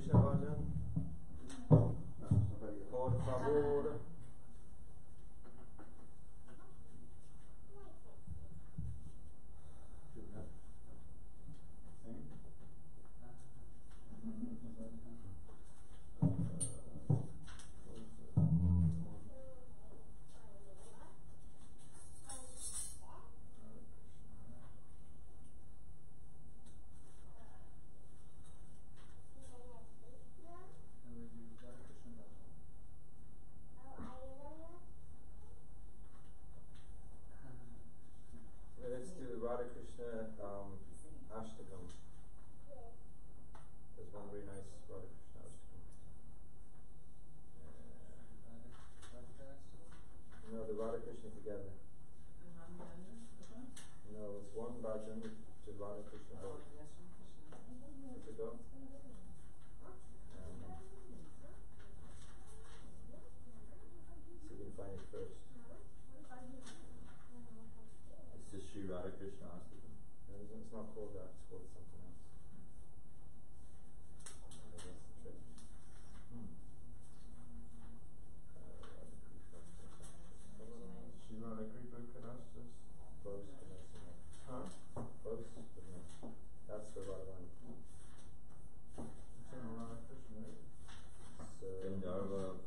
Krishna bhajan. Por favor. Let's do Radha Krishna Ashtakam. There's one very nice Radha Krishna Ashtakam. No, the Radha Krishna together. No, it's one bhajan to Radha Krishna. Where's it go? See if we can find it first. Is this Sri Radha Krishna Ashtakam? No, it's not called that, it's called something else. That's the trick. Sri Radha Kripa Kanastas. Close, but that's enough. Huh? Close, but no. That's for Radharani. It's in Radha Krishna, right? So, Gandharva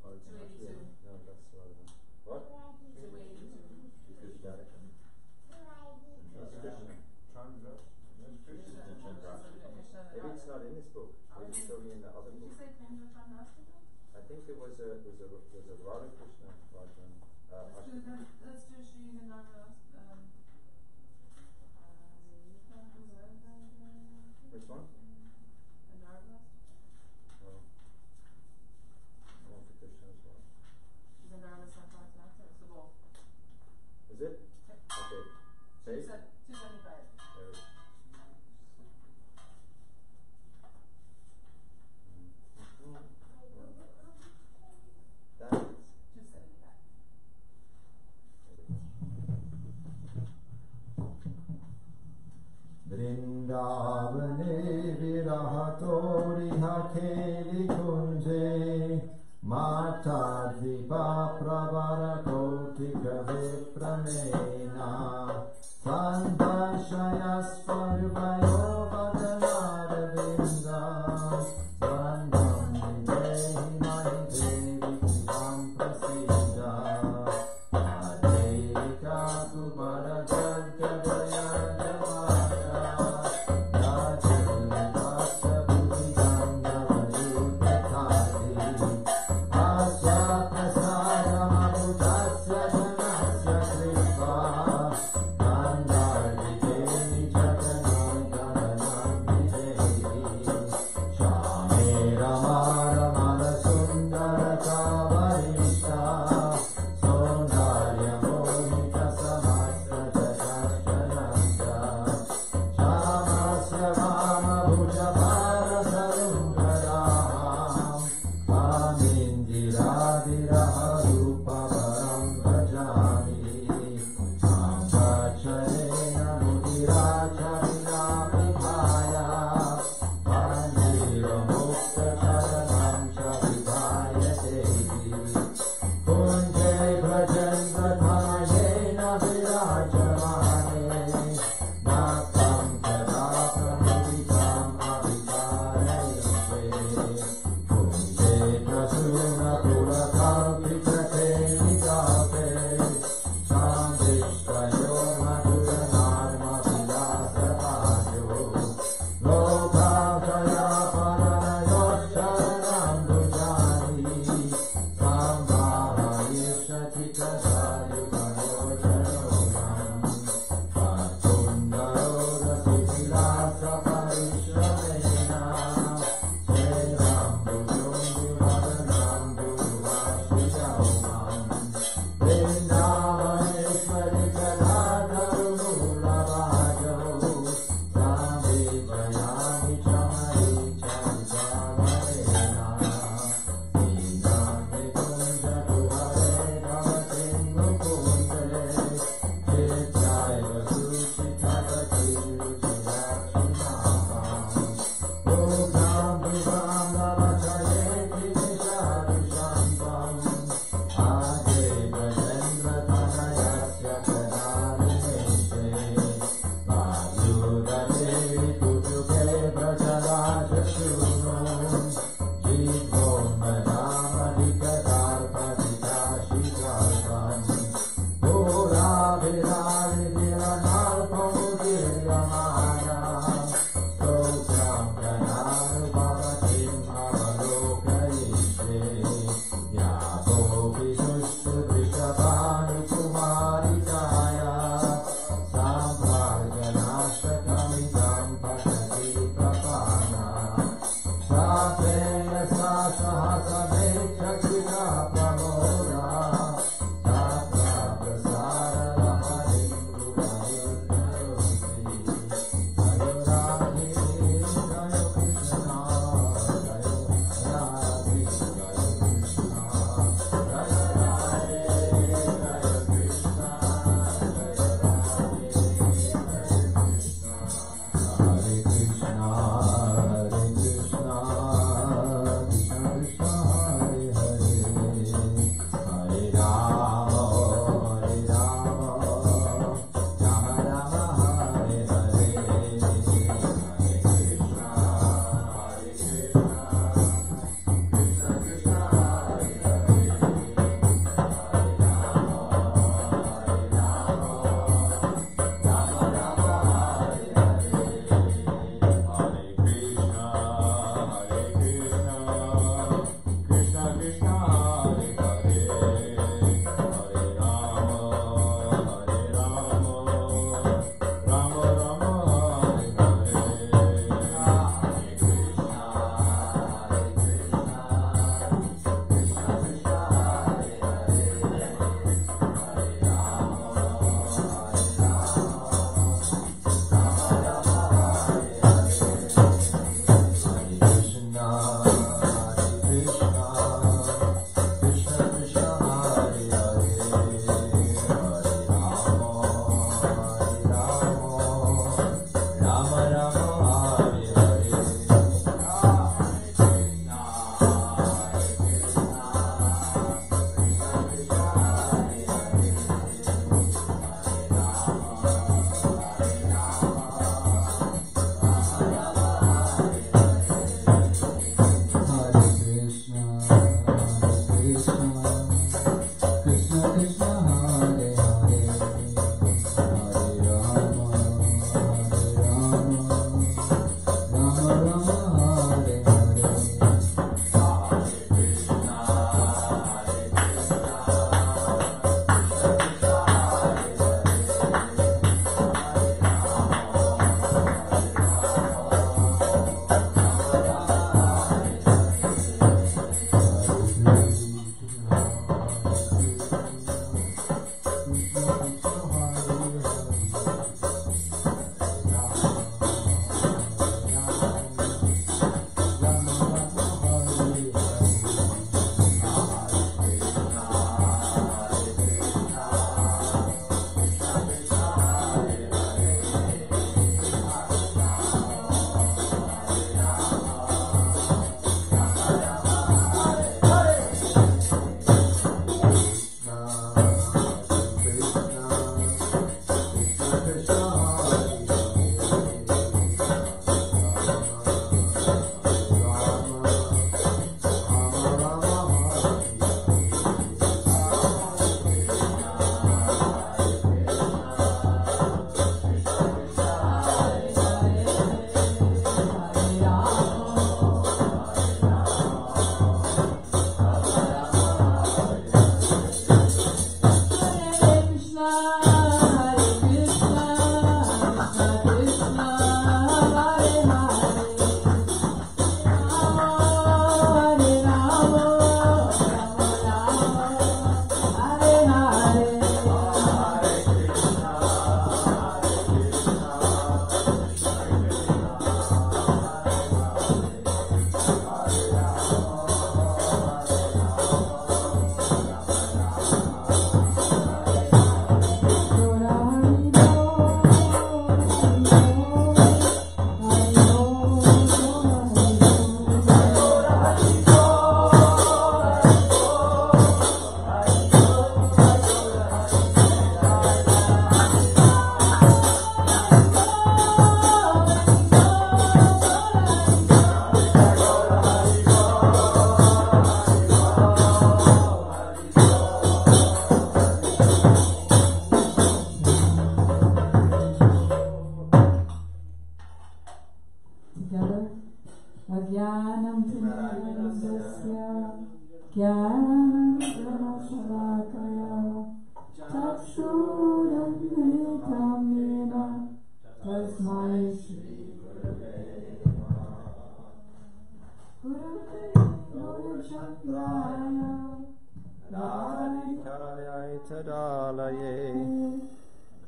yeah, no, that's Radharani. What? Krishna. That's Krishna. Chandra. That's Krishna. Maybe it's not in this book. Maybe it's only in the other Did you book. say Pendra Chandastika? I think there was a Radha Krishna Radharani. Let's do Sri Gandharva. Which one? Gandharva. Oh. I want the Krishna as well. Gandharva Sankara. So both. Is it? Okay. Say it. 275. There it is. That is. 275. Vrindavane virahatoriha kheli kunje Mata dvipa pravara kotika vipranena Sandashaya sparvayo vadanaravinda Sandam videhi mai devi kivam prasida Adeka kumara jagdaya Gandharva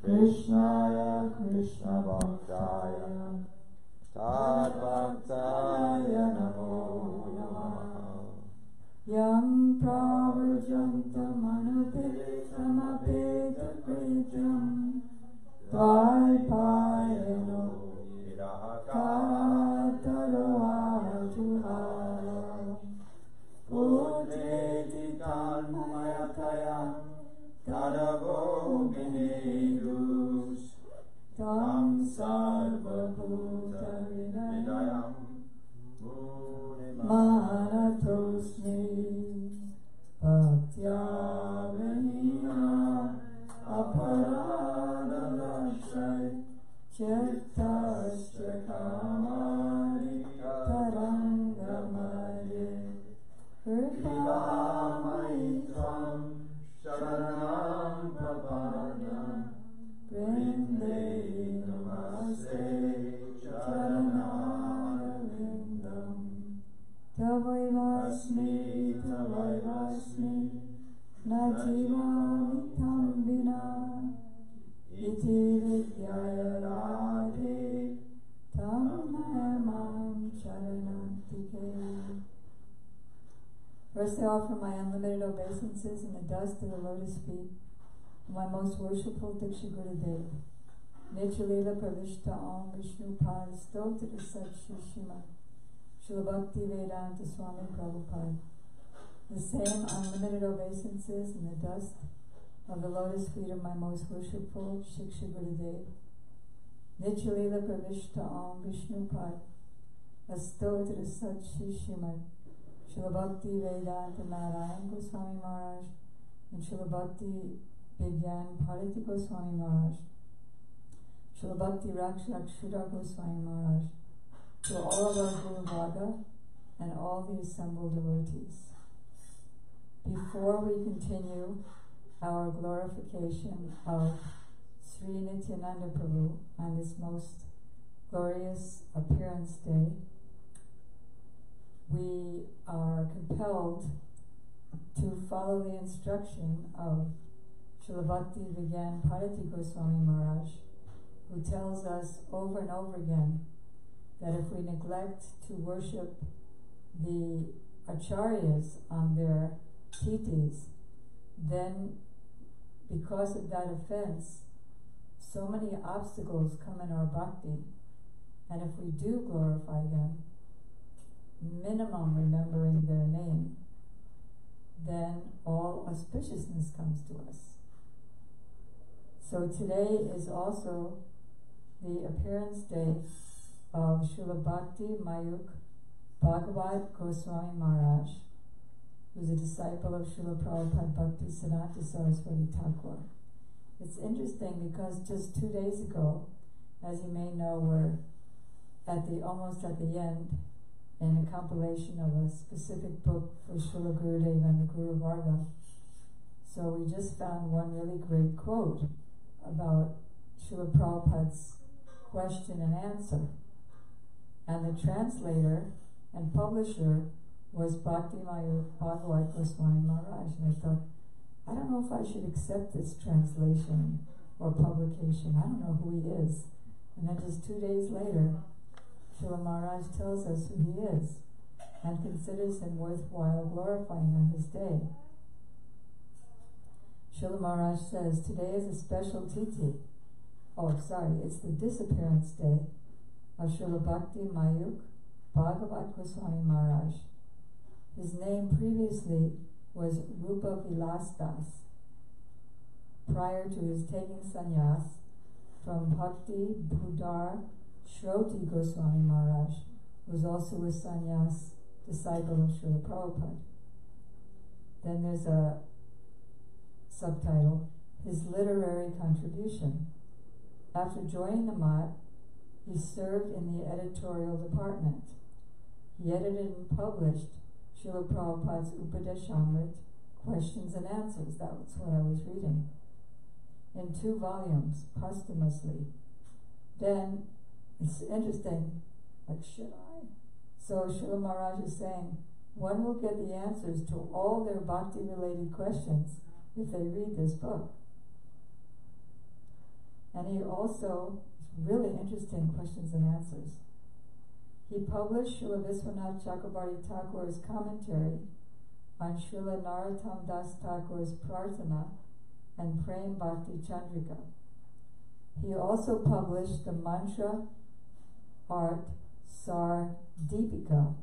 Krishnaya Krishna Bhaktaya Tad Bhaktaya Namo Namaha Yam Pravarjantam Anupitam Apeta Kritam Dvaipayano Kataro Ajuhara Putreti Tanmayataya Tadavo Vinedus Tam Sarva Bhuta Vinayam Manatosmi Bhaktya Vinina Aparada Lashay Chittasya Kamari Tarangamari Kripamaitram Sharanam Prapadam Vrinde Namaste Charanarvindam Tavaivasmi Najivami Tam Vina Iti Vidyaya Radhe Tam Namam Charanantike. First, I offer my unlimited obeisances in the dust of the lotus feet of my most worshipful Diksha Gurudev, Nityalila Pravishta Om Vishnu Pad Stotra Sat Shishima Srila Bhakti Vedanta Swami Prabhupada. The same unlimited obeisances in the dust of the lotus feet of my most worshipful Shiksha Gurudev, Nityalila Pravishta Om Vishnu Pad Stotra Sat Shishima Srila Bhakti Vedanta Narayan Goswami Maharaj and Srila Bhakti Vigyan Bharati Goswami Maharaj, Srila Bhakti Rakshakshura Goswami Maharaj, to all of our Guru Varga and all the assembled devotees. Before we continue our glorification of Sri Nityananda Prabhu on this most glorious appearance day, we are compelled to follow the instruction of Srila Bhakti Vigyan Bharati Goswami Maharaj, who tells us over and over again that if we neglect to worship the acharyas on their titis, then because of that offense, so many obstacles come in our bhakti, and if we do glorify them, minimum remembering their name, then all auspiciousness comes to us. So today is also the appearance day of Srila Bhakti Mayuk Bhagavad Goswami Maharaj, who is a disciple of Srila Prabhupada Bhakti Siddhanta Saraswati Thakur. It's interesting because just 2 days ago, as you may know, we're almost at the end in a compilation of a specific book for Srila Gurudev and the Guru Varga. So we just found one really great quote about Srila Prabhupada's question and answer. And the translator and publisher was Bhakti Mayur Bhagavad Goswami Maharaj. And I thought, I don't know if I should accept this translation or publication. I don't know who he is. And then just 2 days later, Srila Maharaj tells us who he is and considers him worthwhile glorifying on his day. Srila Maharaj says, today is a special tithi. It's the disappearance day of Srila Bhakti Mayuk Bhagavad Goswami Maharaj. His name previously was Rupa Vilas Das. Prior to his taking sannyas from Bhakti Budar Shroti Goswami Maharaj, who was also a sannyas disciple of Srila Prabhupada. Then there's a subtitle, his literary contribution. After joining the Math, he served in the editorial department. He edited and published Srila Prabhupada's Upadeshamrit, Questions and Answers. That's what I was reading. In 2 volumes, posthumously. Then, it's interesting, like, should I? So Srila Maharaj is saying, one will get the answers to all their bhakti-related questions if they read this book. And he also, really interesting questions and answers. He published Srila Viswanath Chakrabarti Thakur's commentary on Srila Narottam Das Thakur's Prarthana and Prem Bhakti Chandrika. He also published the Mantra Art Sar Deepika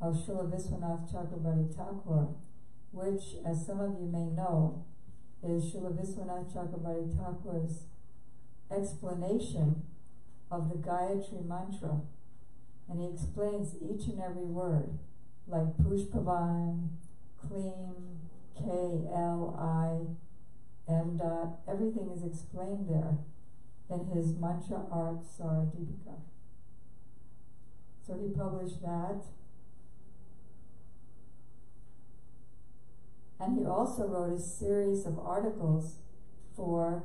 of Srila Viswanath Chakrabarti Thakur, which, as some of you may know, is Srila Viswanath Chakrabarti Thakur's explanation of the Gayatri Mantra. And he explains each and every word, like Pushpavan, Kleem, K-L-I, M. Everything is explained there in his Mantra Art Sar Deepika. So he published that. And he also wrote a series of articles for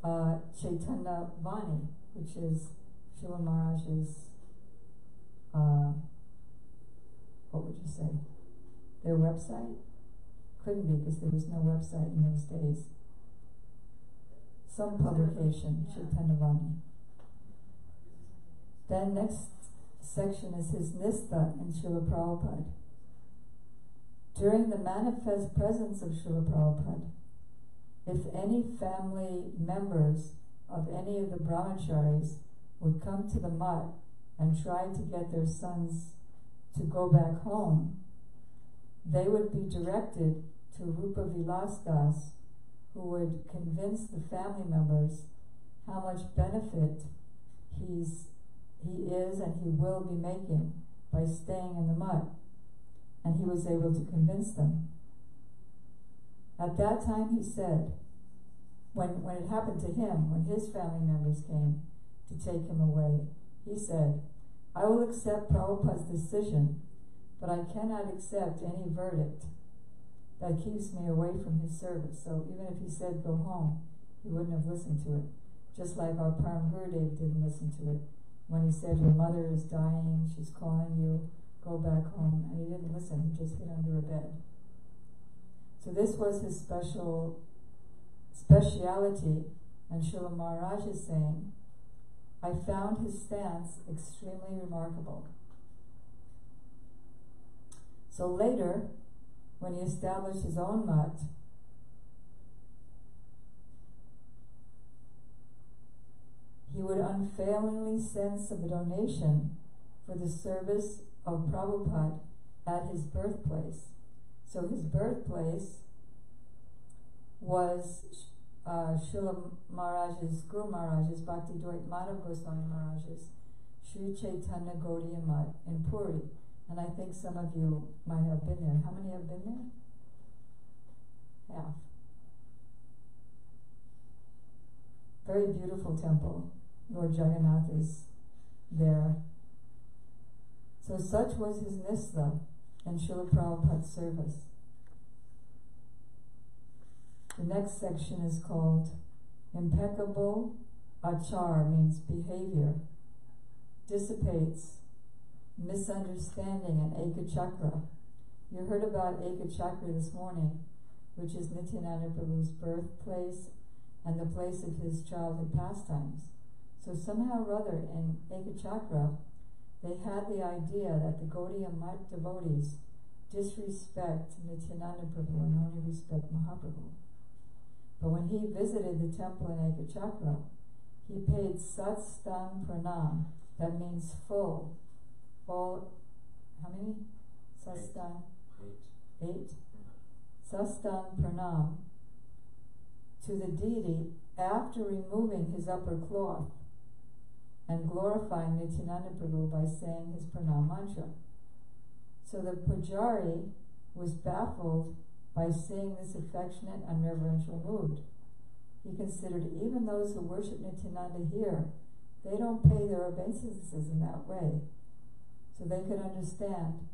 Chaitanya Vani, which is Srila Maharaj's, what would you say, their website? Couldn't be, because there was no website in those days. Some publication, Chaitanya Vani. Then next section is his Nistha in Srila Prabhupada. During the manifest presence of Srila Prabhupada, if any family members of any of the brahmacharis would come to the mutt and try to get their sons to go back home, they would be directed to Rupa Vilas Das, who would convince the family members how much benefit he is and he will be making by staying in the mutt. And he was able to convince them. At that time he said, when it happened to him, when his family members came to take him away, he said, I will accept Prabhupada's decision, but I cannot accept any verdict that keeps me away from his service. So even if he said go home, he wouldn't have listened to it. Just like our Param Gurudev didn't listen to it. When he said your mother is dying, she's calling you, go back home, and he didn't listen, he just hid under a bed. So this was his speciality, and Srila Maharaj is saying, I found his stance extremely remarkable. So later, when he established his own mutt, he would unfailingly send some donation for the service of Prabhupada at his birthplace. So his birthplace was Srila Maharaj's, Guru Maharaj's, Bhakti Dvait Madhav Goswami Maharaj's Sri Chaitanya Gaudiya Mutt in Puri. And I think some of you might have been there. How many have been there? Half. Very beautiful temple. Lord Jagannath is there. So such was his nistha in Srila Prabhupada's service. The next section is called Impeccable Achar, means behavior, dissipates misunderstanding and Ekachakra. You heard about Ekachakra this morning, which is Nityananda Prabhu's birthplace and the place of his childhood pastimes. So somehow or other in Ekachakra, they had the idea that the Gaudiya Math devotees disrespect Nityananda Prabhu and only respect Mahaprabhu. But when he visited the temple in Ekachakra, he paid Satstan Pranam, that means full. How many? Sastan? 8. Sastan Pranam to the deity after removing his upper cloth and glorifying Nityananda Prabhu by saying his Pranam mantra. So the Pujari was baffled by seeing this affectionate and reverential mood. He considered even those who worship Nityananda here, they don't pay their obeisances in that way. So they could understand,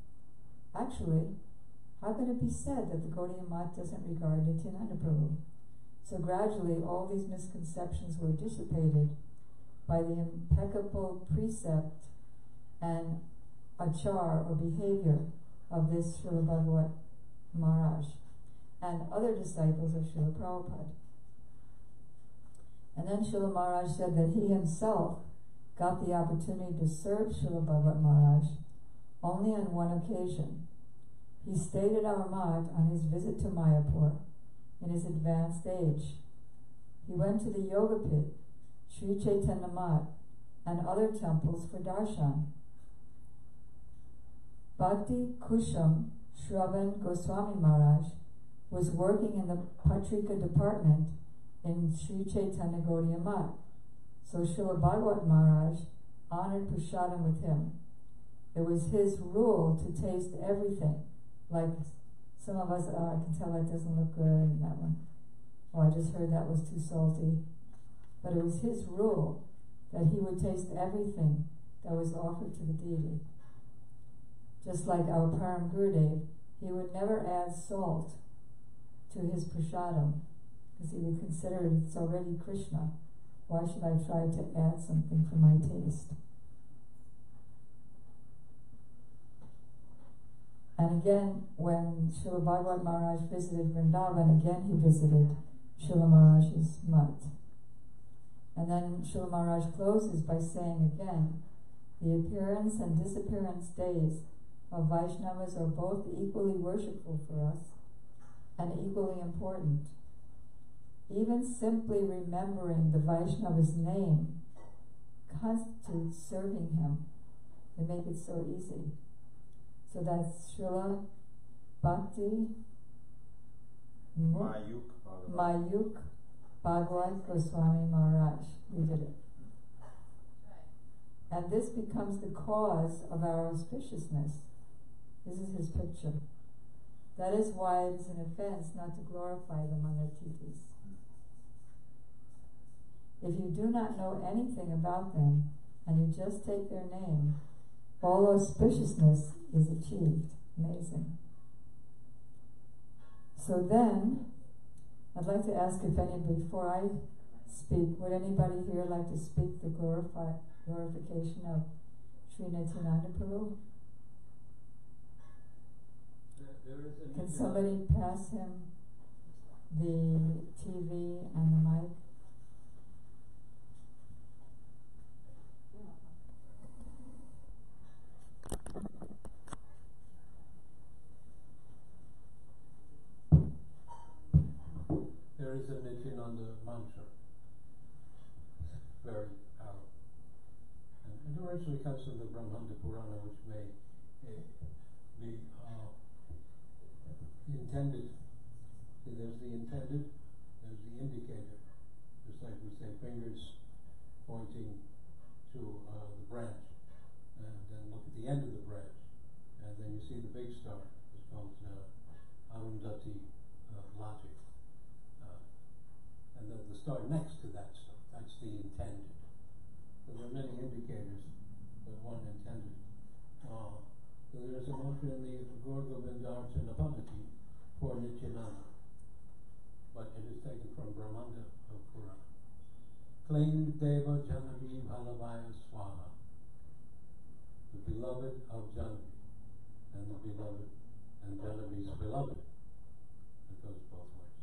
actually, how can it be said that the Gaudiya Math doesn't regard Nityananda Prabhu? So gradually all these misconceptions were dissipated by the impeccable precept and achar or behavior of this Srila Bhagavat Maharaj and other disciples of Srila Prabhupada. And then Srila Maharaj said that he himself got the opportunity to serve Srila Bhagavat Maharaj only on one occasion. He stayed at our mat on his visit to Mayapur in his advanced age. He went to the Yoga Pit, Sri Chaitanya Mat, and other temples for darshan. Bhakti Kusham Shravan Goswami Maharaj was working in the Patrika department in Sri Chaitanya Gaudiya Math. So Srila Bhagavat Maharaj honored prasadam with him. It was his rule to taste everything. Like some of us, I can tell that doesn't look good, and that one, oh, I just heard that was too salty. But it was his rule that he would taste everything that was offered to the deity. Just like our Param Gurudev, he would never add salt to his prasadam, because he would consider it's already Krishna. Why should I try to add something for my taste? And again, when Srila Bhagavat Maharaj visited Vrindavan, again he visited Srila Maharaj's mat. And then Srila Maharaj closes by saying again, the appearance and disappearance days of Vaishnavas are both equally worshipful for us and equally important. Even simply remembering the Vaishnava's name constitutes serving him. They make it so easy. So that's Srila Bhakti Mayuk Bhagavat Goswami Maharaj. We did it. And this becomes the cause of our auspiciousness. This is his picture. That is why it is an offense not to glorify them on their titis. If you do not know anything about them, and you just take their name, all auspiciousness is achieved. Amazing. So then, I'd like to ask if anybody, before I speak, would anybody here like to speak the glorification of Sri Nityananda Prabhu? Can somebody pass him the TV and the mic? There is a Nityananda mantra, very powerful. And it originally comes from the Brahmanda Purana, which may be intended. There's the intended, there's the indicator. Just like we say, fingers pointing to the branch, and then look at the end of the branch, and then you see the big star. It's called Arundhati logic. And then the star next to that star, that's the intended. So there are many indicators, but one intended. So there's a motion in the Gaur Govinda Archana Bhavati for Nityananda. but it is taken from Brahmanda Purana. Claim Deva Janavi Bhalavaya Swaha, the beloved of Janavi, and the beloved, and Janavi's beloved. It goes both ways.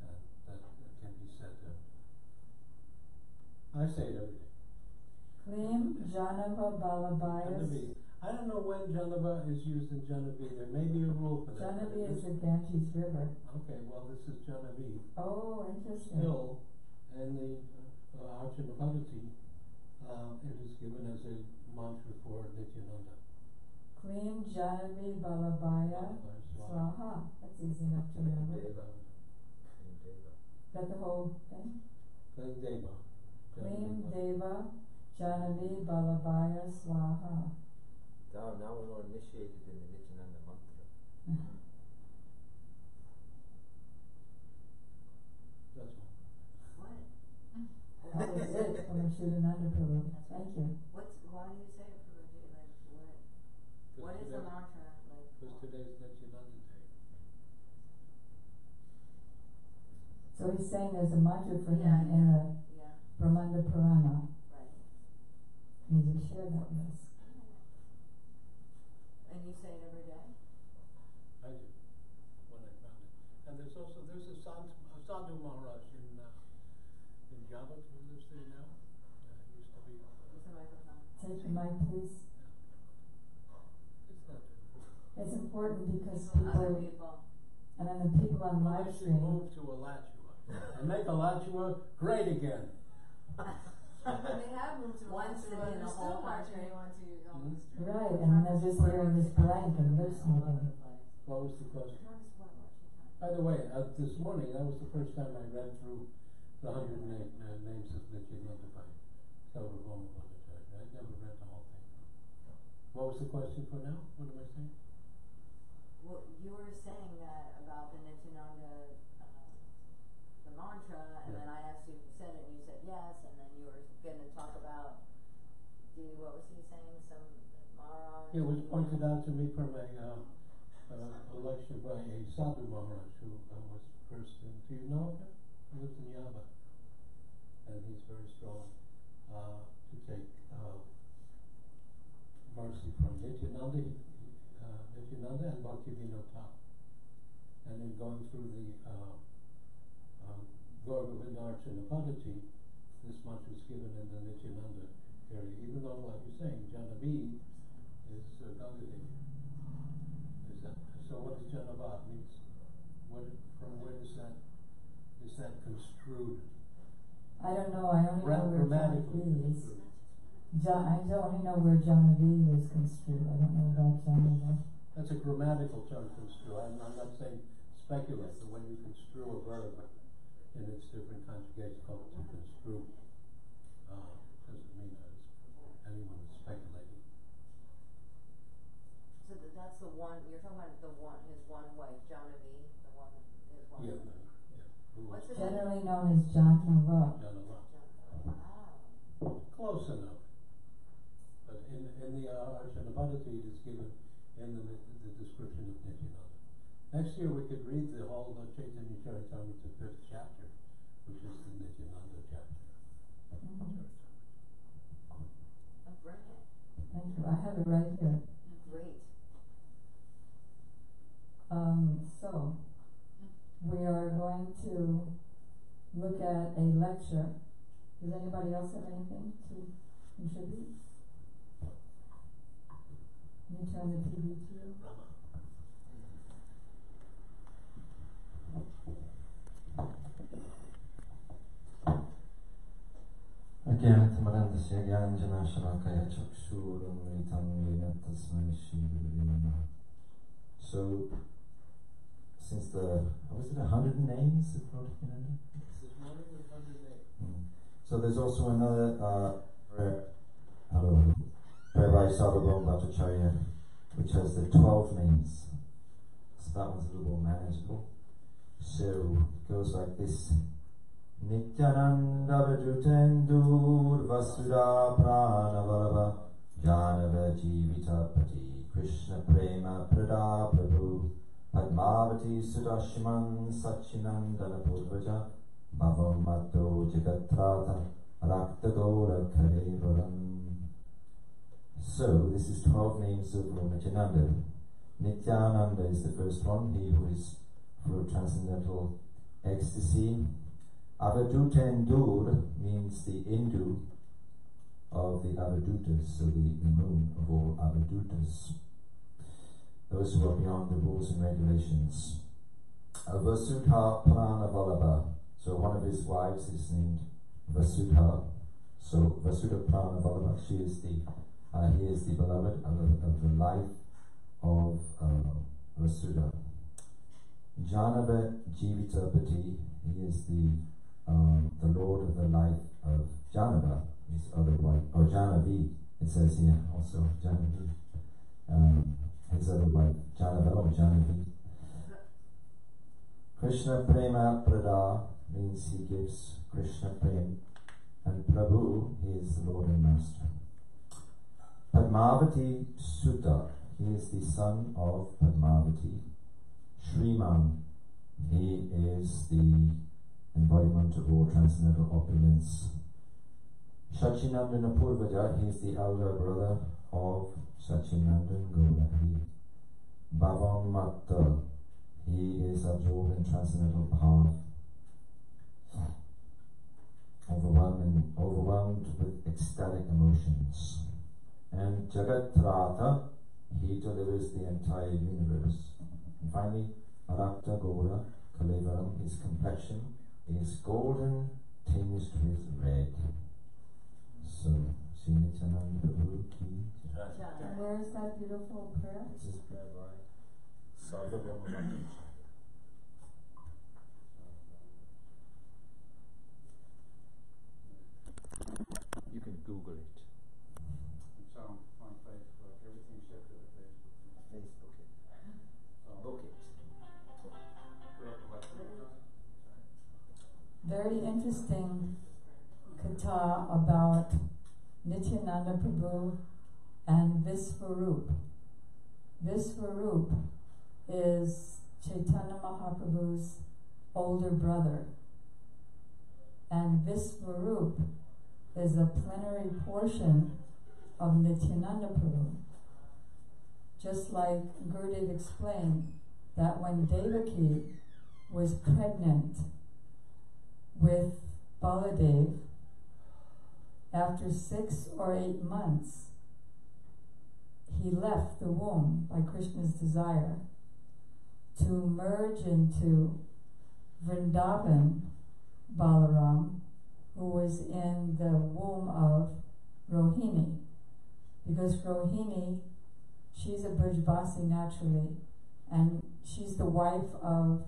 And that can be said. I say it every day. Claim Janava Balabhaya. Janavi. I don't know when Janava is used in Janavi. There may be a rule for that. Janavi is the Ganges River. Okay, well, this is Janavi. Oh, interesting. Still, in the Archanapati, it is given as a mantra for Nityananda. Claim Janavi Balabhaya Swaha. That's easy enough to remember. Deva. Got the whole thing? Claim Deva. Claim Deva Janavi Balabhaya Swaha. Now we're all initiated in the Nityananda mantra. That's all. What? That was it from Chidananda Prabhu. Thank you. Why do you say it, Prabhuji? Like, what is the mantra? Like, Because today's Nityananda Day. So he's saying there's a mantra for him Yeah, in the yeah, Brahmanda Purana. right. Can you just share that with us? And you say it every day? I do, when I found it. And there's a Sadhu Maharaj in Java, who lives there now. Used to be. Use the microphone. Take the mic, please. It's not important. It's important because Other people, people. and then the people on live I should stream. move to Alachua and make Alachua great again. They have moved to one city in the whole country. Right, and then they're just hearing this blank and lips moving. What was the question? By the way, this morning, that was the first time I read through the 108 names of Nityananda by Sarvabhauma Bhattacharya. I never read the whole thing. What was the question for now? What am I saying? Well, you were saying that about the Nityananda, the mantra, and then I asked you if you said it, and you said yes, and then you were going to talk about, what was he saying, some Maharaj? It was pointed out to me from a lecture by a Sadhu Maharaj who was first in, do you know him? He lives in Java, and he's very strong to take mercy from Nityananda and Bhaktivinoda Thakur. And in going through the Gauravindarchanapati, this much was given in the Nityananda area, even though, like you're saying, Janavi is Ganga. So what is Janava? Means from where is that construed? I don't know, I only know where Grammatically Janavi is. construed. I only know where Janavi is construed. I don't know about Janava. That's a grammatical term, construe. I'm not saying speculate, but when you construe a verb in its different conjugations, called to construe, doesn't mean that anyone is speculating. So that's the one, you're talking about his one way, Janavi, his one Yeah, way. What's it? Generally known as Janava. Janava. Wow. Close enough. But in the Archanapati, it is given in the description of Nityananda. Next year we could read the whole Chaitanya Charitamrita 5th chapter, which is the Nityananda chapter. Bring it. Thank you. I have it right here. Great. So we are going to look at a lecture. Does anybody else have anything to contribute? Can you turn the TV to you? Ajnanatamrandasya Gyanjanashalakaya Chakshurunmritam Yena Tasmai Shri Gurave Namaha. So, since was it 100 names of Lord Nityananda? This morning was 108. So there's also another prayer by Sarvabhauma Bhattacharya, which has the 12 names. So that one's a little more manageable. So it goes like this. Nityananda Vajutendur Vasudha Pranavalava Janava Jivitapati Krishna Prema Prada Prabhu Padmavati Sudashiman Sachinandana Purvaja Bhavam Matto Jagatrata Raktagora Karevaram. So, this is 12 names of Lord Nityananda. Nityananda is the first one, he who is full of transcendental ecstasy. Avadutendur means the Indu of the Avadutas, so the moon of all Avadutas, those who are beyond the rules and regulations. Vasudha Pranavalabha, so one of his wives is named Vasudha. So Vasudha Pranavalabha, he is the beloved of the life of Vasudha. Janava Jivitapati, he is the lord of the life of Janava, his other wife, or Janavi, it says here also, Janavi, his other wife, Janava or Janavi. Krishna Prema Prada means he gives Krishna Prem, and Prabhu, he is the Lord and Master. Padmavati Sutta, he is the son of Padmavati. Sriman, he is the embodiment of all transcendental opulence. Sachinandana Purvaja, he is the elder brother of Sachinandan Gaurahari. Bhavan Matta, he is absorbed in transcendental path, overwhelmed with ecstatic emotions. And Jagatrata, he delivers the entire universe. And finally, Arakta Gora Kalevaram, his complexion is golden tinged with red. So, Sri Nityananda Prabhu ki jai. And where is that beautiful prayer? This is prayer by Sarvabhauma. You can Google it. It's on Facebook. Everything's shifted to Facebook. Facebook it. So, Book it. Very interesting katha about Nityananda Prabhu and Visvarup. Visvarup is Chaitanya Mahaprabhu's older brother, and Visvarup is a plenary portion of Nityananda Prabhu. Just like Gurudev explained that when Devaki was pregnant with Baladev, after 6 or 8 months, he left the womb by Krishna's desire to merge into Vrindavan Balaram, who was in the womb of Rohini. Because Rohini, she's a Brajbasi naturally, and she's the wife of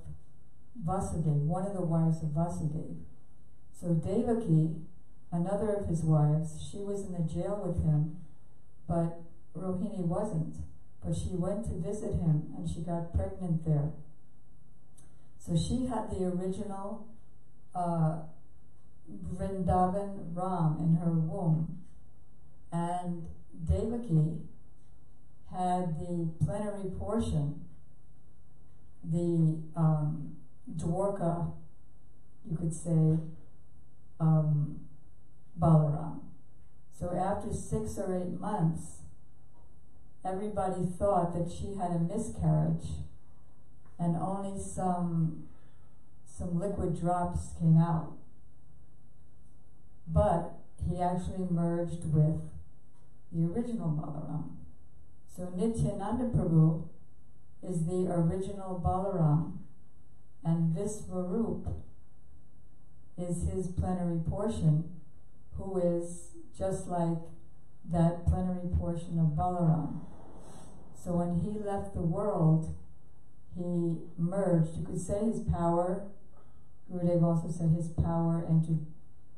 Vasudeva, one of the wives of Vasudeva. So Devaki, another of his wives, she was in the jail with him, but Rohini wasn't. But she went to visit him and she got pregnant there. So she had the original Vrindavan Ram in her womb, and Devaki had the plenary portion, the Dwarka, you could say, Balaram. So after 6 or 8 months, everybody thought that she had a miscarriage, and only some liquid drops came out. But he actually merged with the original Balaram. So Nityananda Prabhu is the original Balaram, and Visvarup is his plenary portion, who is just like that plenary portion of Balaram. So when he left the world, he merged. You could say his power, Gurudev also said his power entered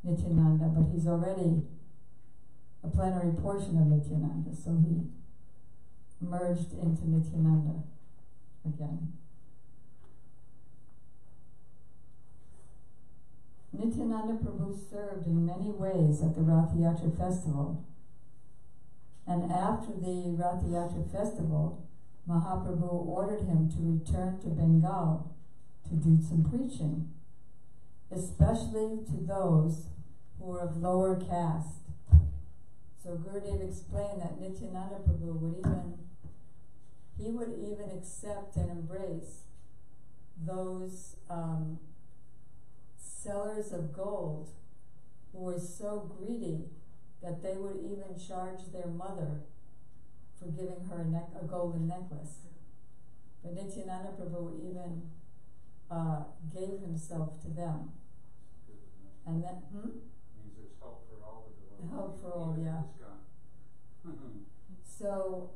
Nityananda, but he's already a plenary portion of Nityananda, so he merged into Nityananda again. Nityananda Prabhu served in many ways at the Rath Yatra festival. And after the Rath Yatra festival, Mahaprabhu ordered him to return to Bengal to do some preaching, especially to those who were of lower caste. So Gurudev explained that Nityananda Prabhu would even accept and embrace those sellers of gold who were so greedy that they would even charge their mother for giving her a golden necklace. But Nityananda Prabhu even gave himself to them. And that Means there's hope for all the devotees. Hope for all, even if yeah. it's gone. So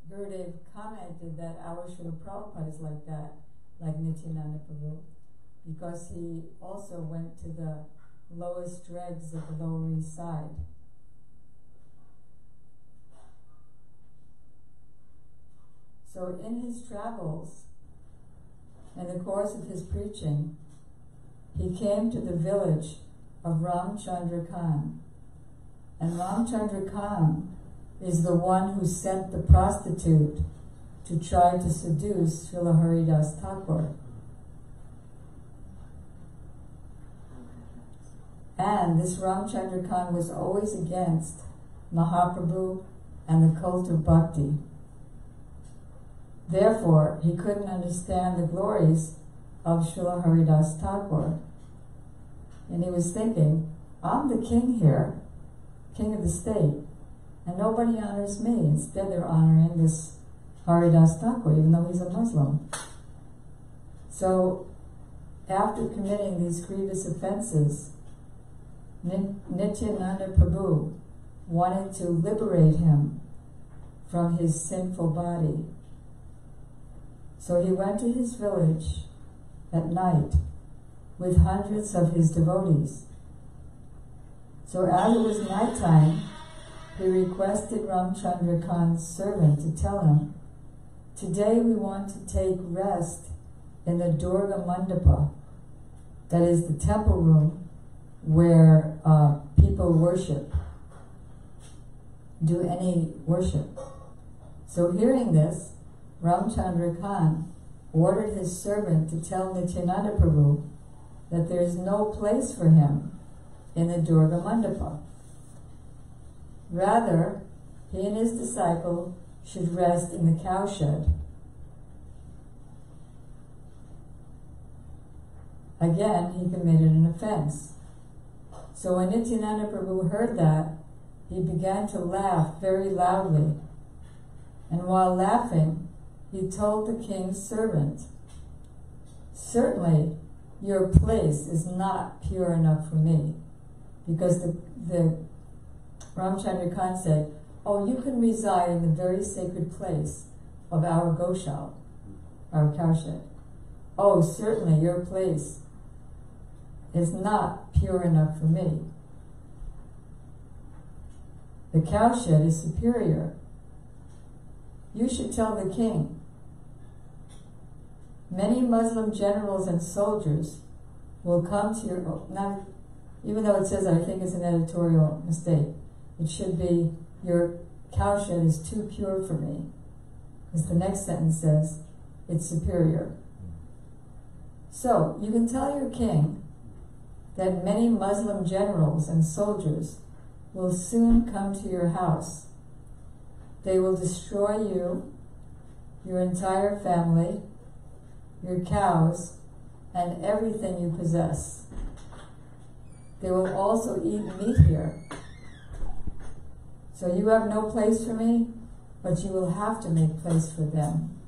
Gurudev commented that our Srila Prabhupada is like that, like Nityananda Prabhu, because he also went to the lowest dregs of the Lower East Side. So in his travels, in the course of his preaching, he came to the village of Ramchandra Khan. And Ramchandra Khan is the one who sent the prostitute to try to seduce Srila Haridas Thakur. And this Ramchandra Khan was always against Mahaprabhu and the cult of bhakti. Therefore, he couldn't understand the glories of Srila Haridas Thakur. And he was thinking, I'm the king here, king of the state, and nobody honors me. Instead, they're honoring this Haridas Thakur, even though he's a Muslim. So, after committing these grievous offenses, Nityananda Prabhu wanted to liberate him from his sinful body. So he went to his village at night with hundreds of his devotees. So as it was nighttime, he requested Ramchandra Khan's servant to tell him, today we want to take rest in the Durga Mandapa, that is the temple room where people worship, do any worship. So hearing this, Ramchandra Khan ordered his servant to tell Nityananda Prabhu that there is no place for him in the Durga Mandapa. Rather, he and his disciple should rest in the cowshed. Again, he committed an offense. So when Nityananda Prabhu heard that, he began to laugh very loudly. And while laughing, he told the king's servant, certainly your place is not pure enough for me. Because the Ramchandra Khan said, oh, you can reside in the very sacred place of our Goshal, our cowshed. Oh, certainly your place is not pure enough for me. The cowshed is superior. You should tell the king. Many Muslim generals and soldiers will come to your, now, even though it says, I think it's an editorial mistake, it should be, your cowshed is too pure for me. Because the next sentence says, it's superior. So, you can tell your king that many Muslim generals and soldiers will soon come to your house. They will destroy you, your entire family, your cows, and everything you possess. They will also eat meat here. So you have no place for me, but you will have to make place for them.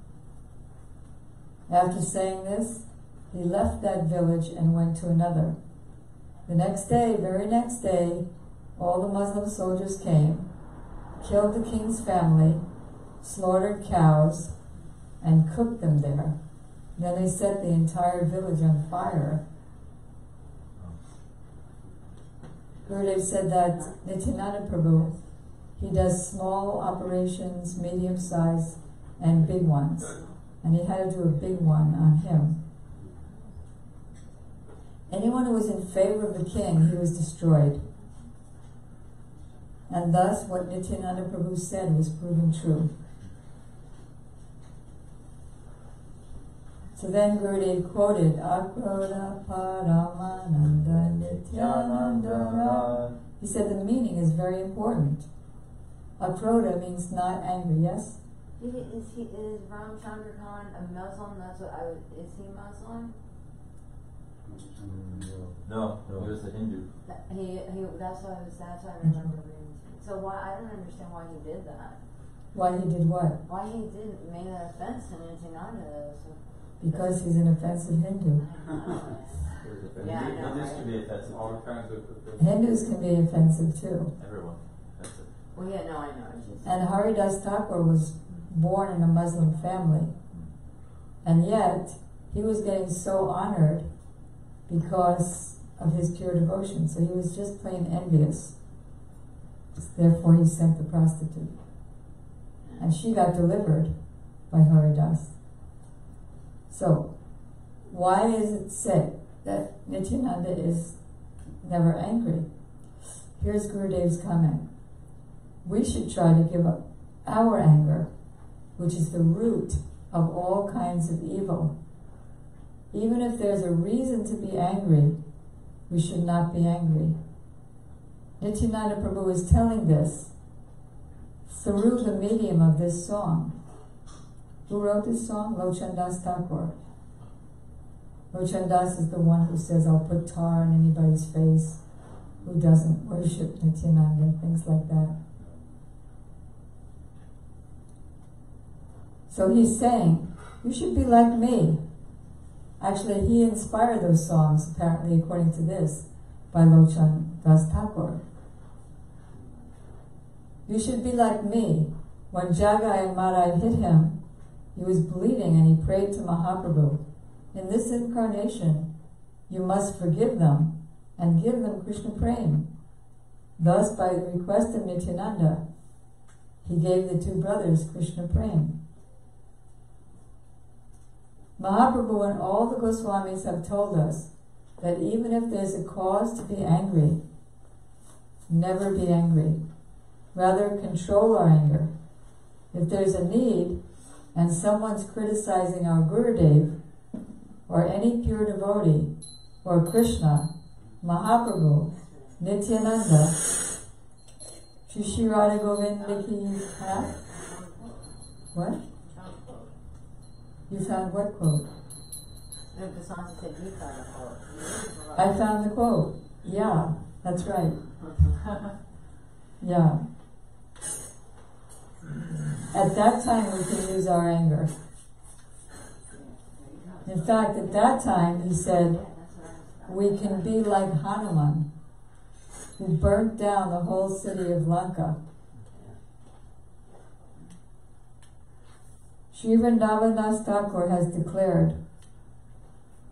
After saying this, he left that village and went to another. The next day, very next day, all the Muslim soldiers came, killed the king's family, slaughtered cows, and cooked them there. Then they set the entire village on fire. Gurudev said that Nityananda Prabhu, he does small operations, medium size, and big ones. And he had to do a big one on him. Anyone who was in favor of the king, he was destroyed. And thus what Nityananda Prabhu said was proven true. So then Gurudev quoted Akroda Paramananda Nityananda. He said the meaning is very important. Akroda means not angry, yes? Is Ram Chandra Khan a Muslim? That's what I would, is he Muslim? No, he was a Hindu. That's what I remember reading. So why, I don't understand why he did that. Why he did what? Why he didn't make an offense to Nityananda. So Because he's an offensive Hindu. Yeah, I know, Hindus right? can be offensive. All kinds of. Hindus can be offensive too. Everyone offensive. Well, yeah, no, I know. It's just, And Haridas Thakur was born in a Muslim family. And yet, he was getting so honored because of his pure devotion. So he was just plain envious. Therefore, he sent the prostitute. And she got delivered by Haridas. So, why is it said that Nityananda is never angry? Here's Gurudev's comment. We should try to give up our anger, which is the root of all kinds of evil. Even if there's a reason to be angry, we should not be angry. Nityananda Prabhu is telling this through the medium of this song. Who wrote this song? Lochan Das Thakur. Lochan Das is the one who says, I'll put tar on anybody's face who doesn't worship Nityananda, things like that. So he's saying, you should be like me. Actually, he inspired those songs, apparently, according to this, by Lochan Das Thakur. You should be like me. When Jagai and Madai hit him, he was bleeding and he prayed to Mahaprabhu, in this incarnation, you must forgive them and give them Krishna Prem. Thus, by the request of Nityananda, he gave the two brothers Krishna Prem. Mahaprabhu and all the Goswamis have told us that even if there's a cause to be angry, never be angry. Rather, control our anger. If there's a need and someone's criticizing our Gurudev, or any pure devotee, or Krishna, Mahaprabhu, Nityananda, Shri Radha Govinda ki hai. What? You found what quote? no, the song said you found a quote. I found the quote. Yeah, that's right. Yeah. At that time we can use our anger. In fact, at that time, he said, we can be like Hanuman, who burnt down the whole city of Lanka. Sri Vrindavan Thakur has declared,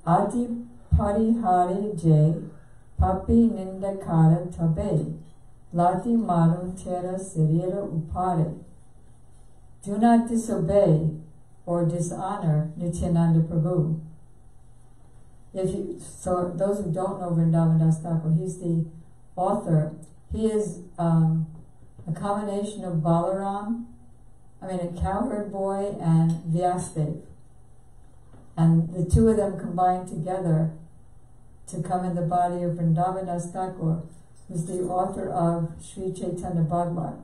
Ati parihare je papi nindakara tabe lati marun tera sirira upare. Do not disobey or dishonor Nityananda Prabhu. So those who don't know Vrindavan Das Thakur, he's the author. He is a combination of Balaram, a cowherd boy, and Vyasdev. And the two of them combined together to come in the body of Vrindavan Das Thakur, who's the author of Sri Chaitanya Bhagavat.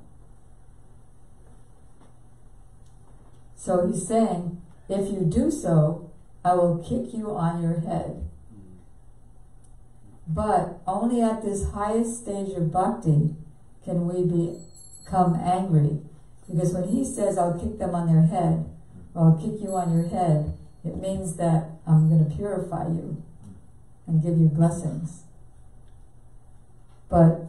So he's saying, if you do so, I will kick you on your head. But only at this highest stage of bhakti can we become angry. Because when he says, I'll kick them on their head, or I'll kick you on your head, it means that I'm going to purify you and give you blessings. But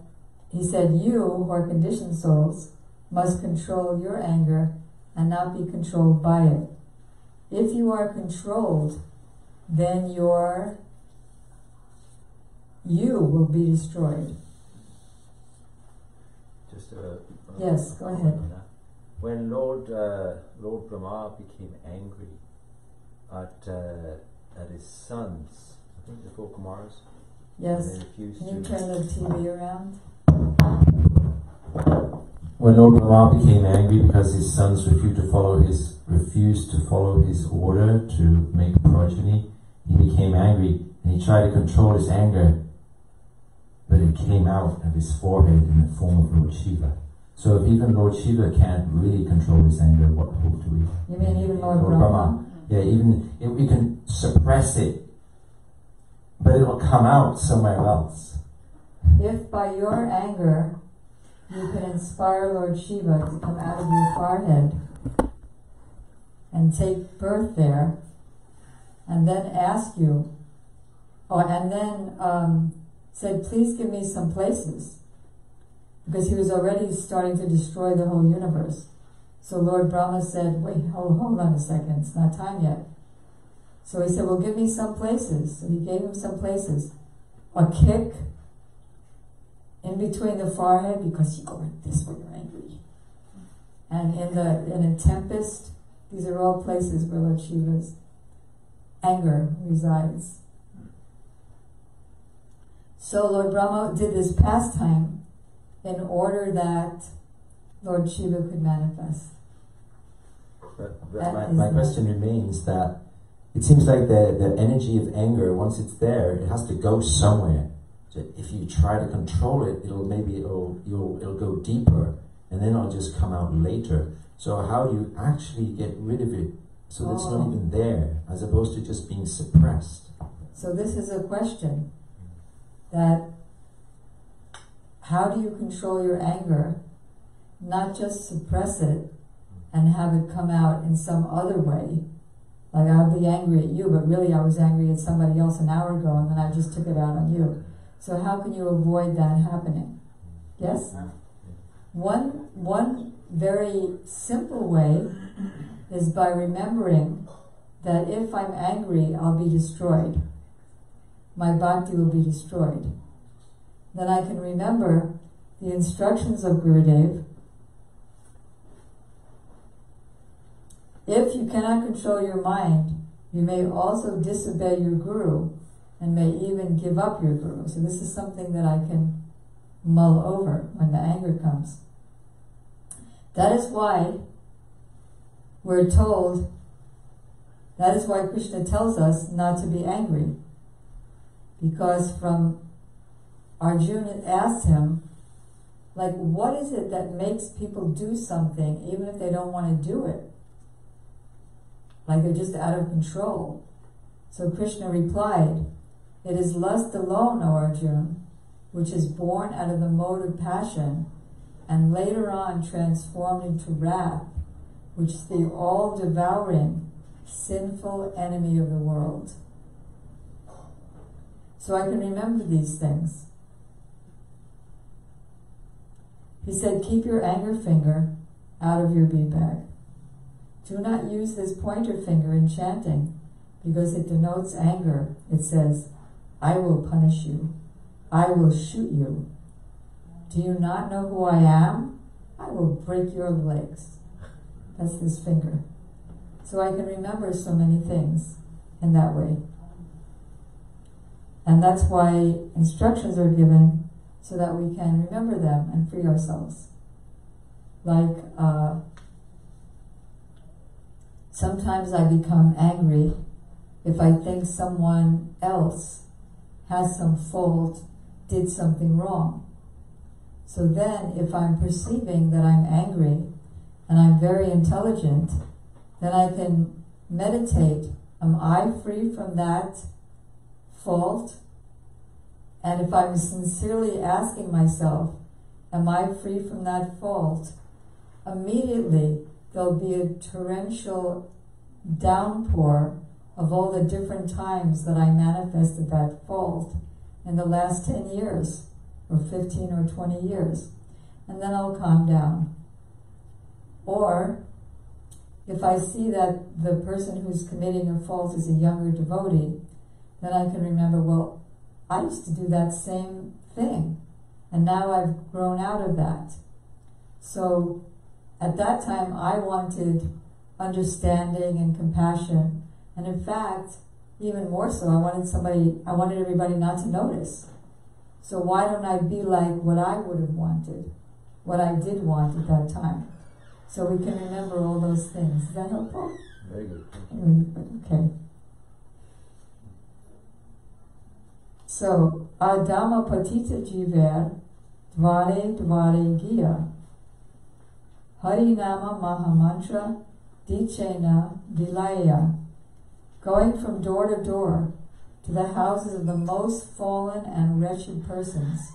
he said, you, who are conditioned souls, must control your anger and not be controlled by it. If you are controlled, then you will be destroyed. Just Yes, go ahead. When Lord Brahma became angry at his sons, I think the four Kumars, Yes. they refused Can you to. turn the TV around? When Lord Brahma became angry because his sons refused to follow his refused to follow his order to make progeny, he became angry and he tried to control his anger, but it came out of his forehead in the form of Lord Shiva. So if even Lord Shiva can't really control his anger, what hope do we have? You mean even Lord Brahma? Yeah, even if we can suppress it, but it'll come out somewhere else. If by your anger you can inspire Lord Shiva to come out of your forehead and take birth there, and then ask you, and then said, please give me some places, because he was already starting to destroy the whole universe. So Lord Brahma said, wait, hold on a second, it's not time yet. So he said, well, give me some places. So he gave him some places. A kick in between the forehead, because you go like this when you're angry. And in a tempest, these are all places where Lord Shiva's anger resides. So Lord Brahma did this pastime in order that Lord Shiva could manifest. But my question remains that it seems like the energy of anger, once it's there, it has to go somewhere. So if you try to control it, it'll go deeper, and then it'll just come out later. So how do you actually get rid of it so that it's not even there, as opposed to just being suppressed? So this is a question, that how do you control your anger, not just suppress it and have it come out in some other way. Like, I'll be angry at you, but really I was angry at somebody else an hour ago, and then I just took it out on you. So how can you avoid that happening? Yes? One very simple way is by remembering that if I'm angry, I'll be destroyed. My bhakti will be destroyed. Then I can remember the instructions of Gurudev. If you cannot control your mind, you may also disobey your guru and may even give up your guru. So this is something that I can mull over when the anger comes. That is why we're told, that is why Krishna tells us not to be angry. Because from Arjuna asked him, like, what is it that makes people do something even if they don't want to do it? Like they're just out of control. So Krishna replied, it is lust alone, O Arjuna, which is born out of the mode of passion and later on transformed into wrath, which is the all-devouring, sinful enemy of the world. So I can remember these things. He said, keep your anger finger out of your bead bag. Do not use this pointer finger in chanting, because it denotes anger. It says, I will punish you. I will shoot you. Do you not know who I am? I will break your legs. That's this finger. So I can remember so many things in that way. And that's why instructions are given, so that we can remember them and free ourselves. Like, sometimes I become angry if I think someone else has some fault, did something wrong. So then, if I'm perceiving that I'm angry and I'm very intelligent, then I can meditate, am I free from that fault? And if I'm sincerely asking myself, am I free from that fault? Immediately, there'll be a torrential downpour of all the different times that I manifested that fault in the last 10 years, or 15 or 20 years. And then I'll calm down. Or, if I see that the person who's committing a fault is a younger devotee, then I can remember, well, I used to do that same thing, and now I've grown out of that. So, at that time, I wanted understanding and compassion, and in fact, even more so, I wanted everybody not to notice. So why don't I be like what I would have wanted, what I did want at that time? So we can remember all those things. Is that helpful? Very good. Thank you. Okay. So, Adama Patita Jiver Dvare Dvare Giya Harinama Mahamantra Dichena Vilaya, going from door to door to the houses of the most fallen and wretched persons.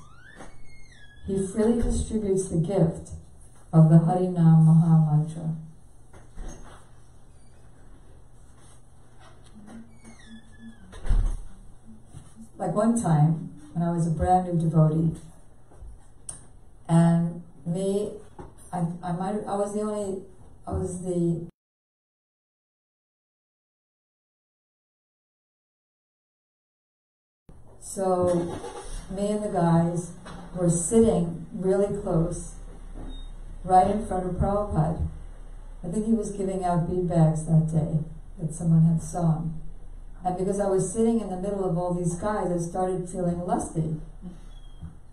He freely distributes the gift of the Harinam Mahamantra. Like one time, when I was a brand new devotee, and I was the So me and the guys were sitting really close, right in front of Prabhupada. I think he was giving out bead bags that day that someone had sewn. And because I was sitting in the middle of all these guys, I started feeling lusty.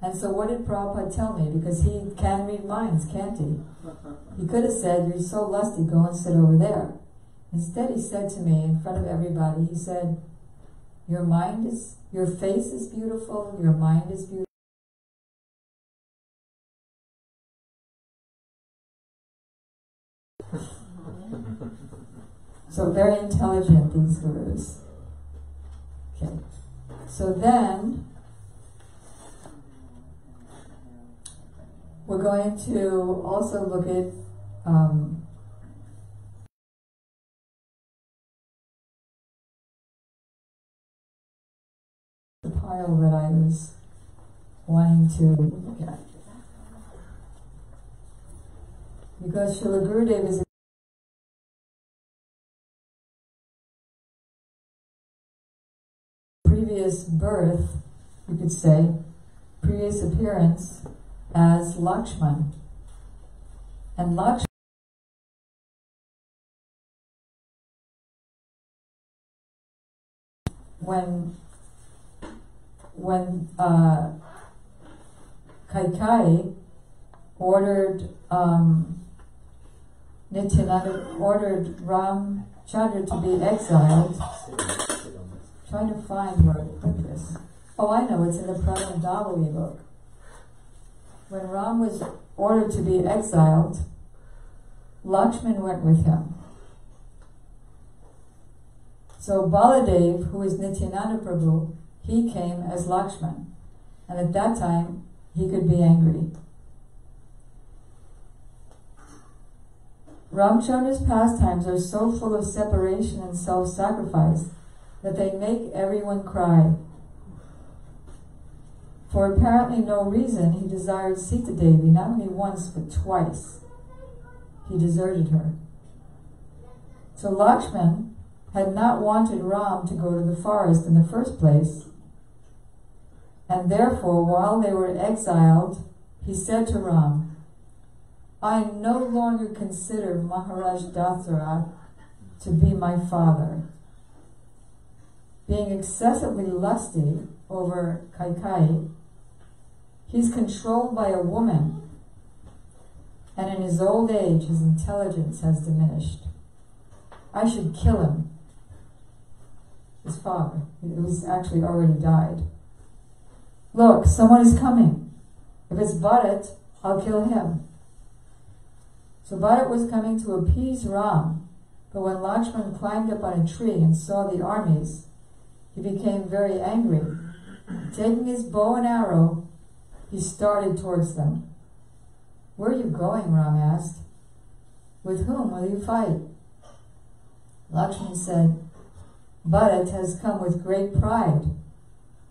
And so what did Prabhupada tell me? Because he can read minds, can't he? He could have said, you're so lusty, go and sit over there. Instead he said to me in front of everybody, he said, your face is beautiful, your mind is beautiful. So very intelligent, these gurus. Okay. So then, we're going to also look at the pile that I was wanting to look at. Because Srila Gurudev is a previous birth, you could say, previous appearance as Lakshman. And Lakshman, when Kaikai ordered Nityananda ordered Ramchandra to be exiled. Trying to find where to put this. Oh, I know, it's in the Pranam book. When Ram was ordered to be exiled, Lakshman went with him. So Baladev, who is Nityananda Prabhu, he came as Lakshman. And at that time, he could be angry. Ramchandra's pastimes are so full of separation and self-sacrifice that they make everyone cry. For apparently no reason, he desired Sita Devi not only once but twice. He deserted her. So Lakshman had not wanted Ram to go to the forest in the first place, and therefore while they were exiled, he said to Ram, I no longer consider Maharaj Dasaratha to be my father. Being excessively lusty over Kaikai, he's controlled by a woman, and in his old age his intelligence has diminished. I should kill him. His father, it was actually already died. Look, someone is coming. If it's Bharat, I'll kill him. So Bharat was coming to appease Ram, but when Lakshman climbed up on a tree and saw the armies, he became very angry. Taking his bow and arrow, he started towards them. Where are you going? Ram asked. With whom will you fight? Lakshman said, Bharat has come with great pride.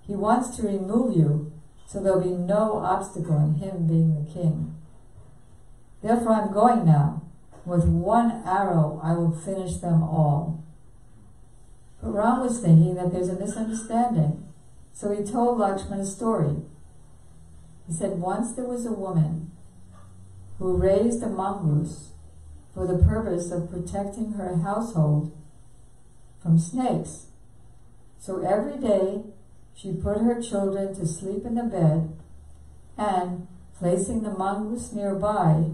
He wants to remove you, so there'll be no obstacle in him being the king. Therefore I'm going now. With one arrow I will finish them all. But Ram was thinking that there's a misunderstanding, so he told Lakshman a story. He said, once there was a woman who raised a mongoose for the purpose of protecting her household from snakes. So every day she put her children to sleep in the bed, and placing the mongoose nearby,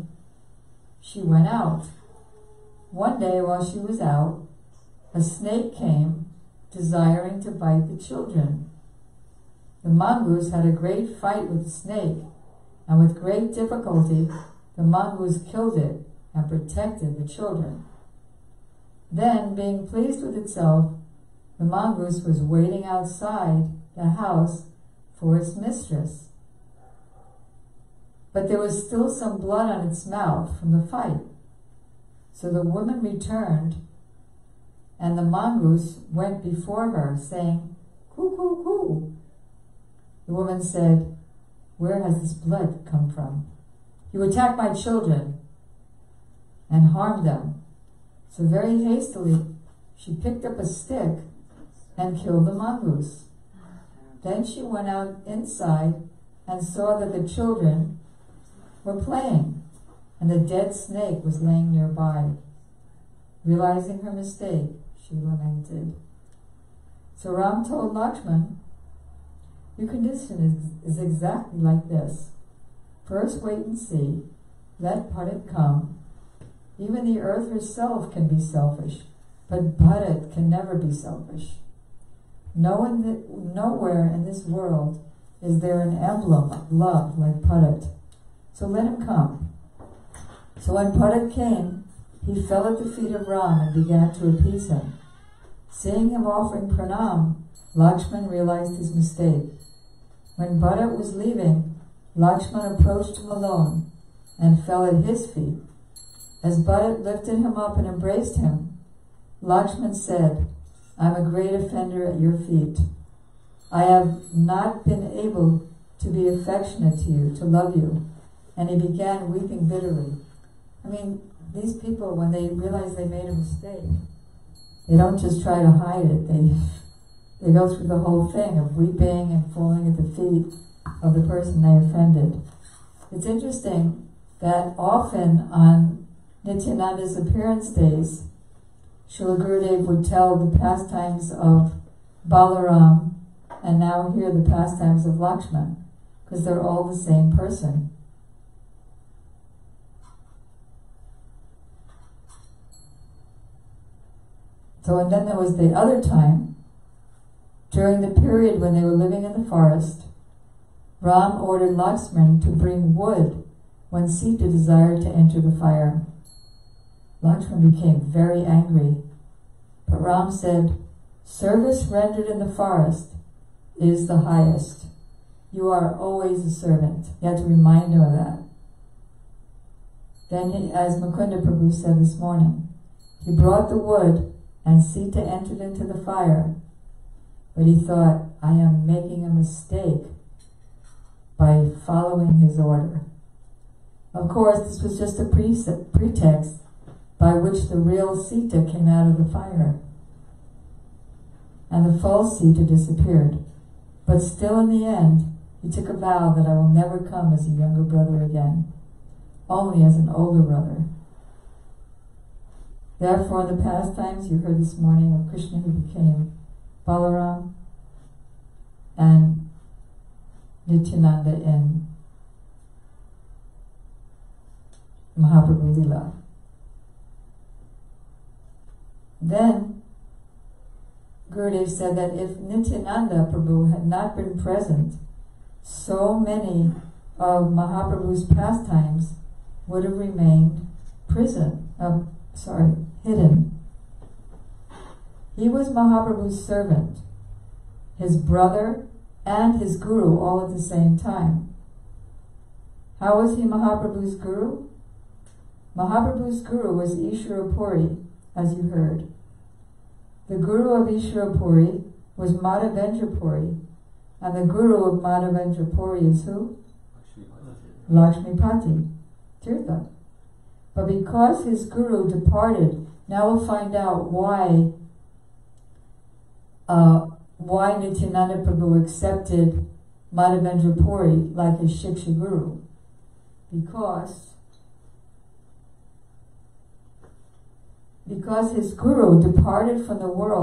she went out. One day while she was out, a snake came, desiring to bite the children. The mongoose had a great fight with the snake, and with great difficulty the mongoose killed it and protected the children. Then, being pleased with itself, the mongoose was waiting outside the house for its mistress. But there was still some blood on its mouth from the fight. So the woman returned, and the mongoose went before her, saying, "Coo, coo, coo." The woman said, "Where has this blood come from? You attacked my children and harmed them." So very hastily, she picked up a stick and killed the mongoose. Then she went out inside and saw that the children were playing, and a dead snake was laying nearby. Realizing her mistake, she lamented. So Ram told Lakshman, "Your condition is exactly like this. First wait and see, let Bharat come. Even the earth herself can be selfish, but Bharat can never be selfish. Nowhere in this world is there an emblem of love like Bharat. So let him come." So when Bharat came, he fell at the feet of Ram and began to appease him. Seeing him offering pranam, Lakshman realized his mistake. When Bharat was leaving, Lakshman approached him alone and fell at his feet. As Bharat lifted him up and embraced him, Lakshman said, "I am a great offender at your feet. I have not been able to be affectionate to you, to love you." And he began weeping bitterly. I mean, these people, when they realize they made a mistake, they don't just try to hide it. They go through the whole thing of weeping and falling at the feet of the person they offended. It's interesting that often on Nityananda's appearance days, Srila Gurudev would tell the pastimes of Balaram and now here the pastimes of Lakshman, because they're all the same person. So, and then there was the other time, during the period when they were living in the forest, Ram ordered Lakshman to bring wood when Sita desired to enter the fire. Lakshman became very angry, but Ram said, "Service rendered in the forest is the highest. You are always a servant." You have to remind him of that. Then, as Mukunda Prabhu said this morning, he brought the wood and Sita entered into the fire, but he thought, "I am making a mistake by following his order." Of course, this was just a pretext by which the real Sita came out of the fire, and the false Sita disappeared. But still in the end, he took a vow that I will never come as a younger brother again, only as an older brother. Therefore, in the pastimes you heard this morning of Krishna, who became Balaram, and Nityananda in Mahaprabhu Lila. Then Gurudev said that if Nityananda Prabhu had not been present, so many of Mahaprabhu's pastimes would have remained hidden. He was Mahaprabhu's servant, his brother, and his guru all at the same time. How was he Mahaprabhu's guru? Mahaprabhu's guru was Ishvara Puri, as you heard. The guru of Ishvara Puri was Madhavendra Puri, and the guru of Madhavendra Puri is who? Lakshmipati Tirtha. But because his guru departed, now we'll find out why Nityananda Prabhu accepted Madhavendra Puri like his Shiksha guru. Because his guru departed from the world